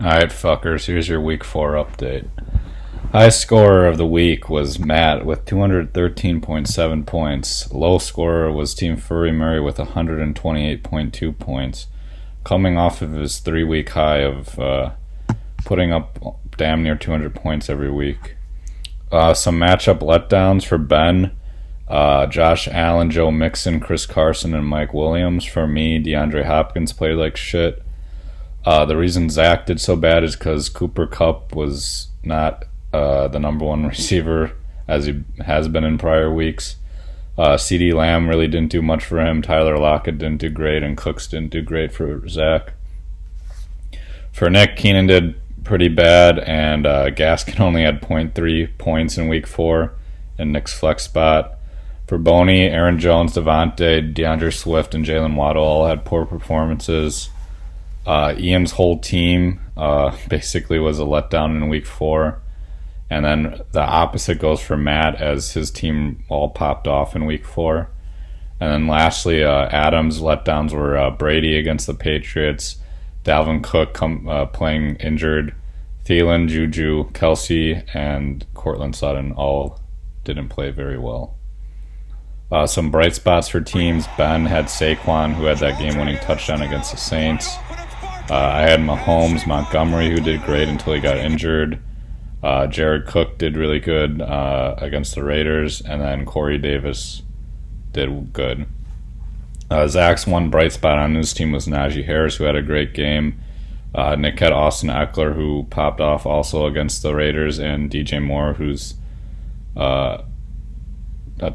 Alright, fuckers, here's your week 4 update. High scorer of the week was Matt with 213.7 points. Low scorer was Team Furry Murray with 128.2 points, coming off of his 3-week high of putting up damn near 200 points every week. Some matchup letdowns for Ben. Josh Allen, Joe Mixon, Chris Carson, and Mike Williams. For me, DeAndre Hopkins played like shit. The reason Zach did so bad is because Cooper Kupp was not the number one receiver as he has been in prior weeks. CeeDee Lamb really didn't do much for him. Tyler Lockett didn't do great, and Cooks didn't do great for Zach. For Nick, Keenan did pretty bad, and Gaskin only had 0.3 points in week 4 in Nick's flex spot. For Boney, Aaron Jones, Devontae, DeAndre Swift, and Jalen Waddle all had poor performances. Ian's whole team basically was a letdown in week 4. And then the opposite goes for Matt, as his team all popped off in week 4. And then lastly, Adam's letdowns were Brady against the Patriots, Dalvin Cook playing injured, Thielen, Juju, Kelsey, and Cortland Sutton all didn't play very well. Some bright spots for teams. Ben had Saquon, who had that game-winning touchdown against the Saints. I had Mahomes, Montgomery, who did great until he got injured. Jared Cook did really good against the Raiders, and then Corey Davis did good. Zach's one bright spot on his team was Najee Harris, who had a great game. Nick had Austin Eckler, who popped off also against the Raiders, and DJ Moore, who's a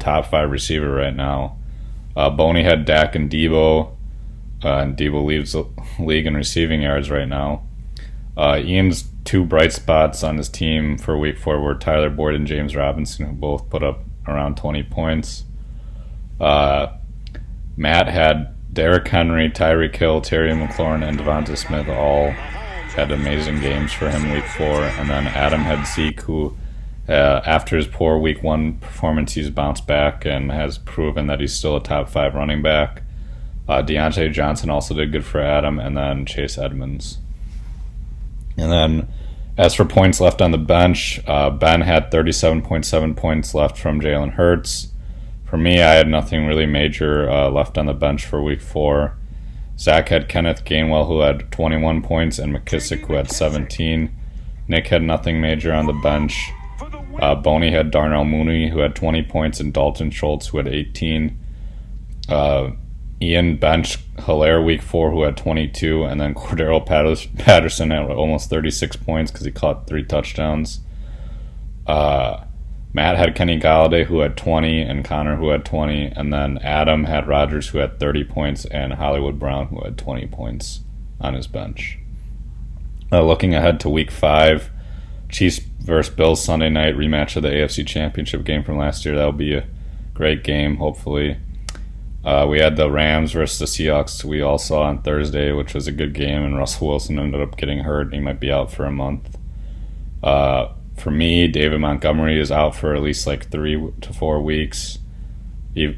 top 5 receiver right now. Boney had Dak and Debo, and Debo leads the league in receiving yards right now. Ian's 2 bright spots on his team for week 4 were Tyler Boyd and James Robinson, who both put up around 20 points. Matt had Derrick Henry, Tyreek Hill, Terry McLaurin, and Devonta Smith all had amazing games for him week 4. And then Adam had Zeke, who after his poor week 1 performance, he's bounced back and has proven that he's still a top 5 running back. Deontay Johnson also did good for Adam, and then Chase Edmonds. And then as for points left on the bench, Ben had 37.7 points left from Jalen Hurts. For me, I had nothing really major left on the bench for week 4. Zach had Kenneth Gainwell, who had 21 points, and McKissick, who had 17. Nick had nothing major on the bench. Boney had Darnell Mooney, who had 20 points, and Dalton Schultz, who had 18. Ian benched Hilaire week 4, who had 22, and then Cordero Patterson had almost 36 points because he caught 3 touchdowns. Matt had Kenny Galladay, who had 20, and Connor, who had 20, and then Adam had Rodgers, who had 30 points, and Hollywood Brown, who had 20 points on his bench. Looking ahead to week 5, Chiefs versus Bills Sunday night, rematch of the AFC Championship game from last year. That'll be a great game, hopefully. We had the Rams versus the Seahawks we all saw on Thursday, which was a good game, and Russell Wilson ended up getting hurt. He might be out for a month. For me, David Montgomery is out for at least like 3 to 4 weeks,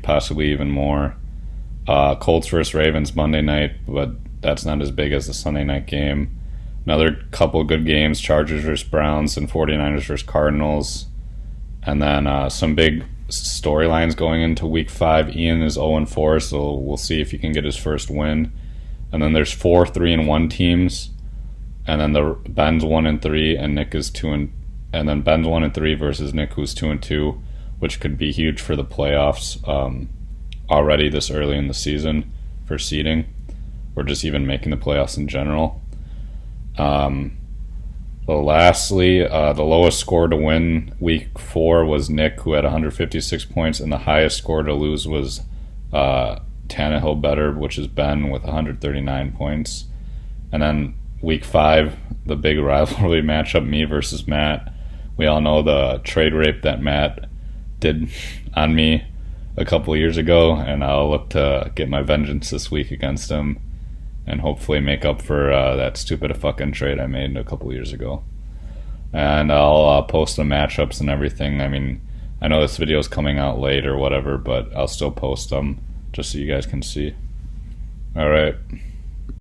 possibly even more. Colts versus Ravens Monday night, but that's not as big as the Sunday night game. Another couple good games, Chargers versus Browns and 49ers versus Cardinals. And then some big storylines going into week 5. Ian is 0-4, so we'll see if he can get his first win. And then there's 4 3-1 teams, and then Ben's 1-3, and Nick is 2 and then Ben's 1-3 versus Nick, who's 2-2, which could be huge for the playoffs already this early in the season for seeding, or just even making the playoffs in general. So lastly, the lowest score to win week 4 was Nick, who had 156 points, and the highest score to lose was Tannehill better, which is Ben with 139 points. And then week 5, the big rivalry matchup, me versus Matt. We all know the trade rape that Matt did on me a couple of years ago, and I'll look to get my vengeance this week against him and hopefully make up for that stupid fucking trade I made a couple years ago. And I'll post the matchups and everything. I mean, I know this video is coming out late or whatever, but I'll still post them just so you guys can see. Alright.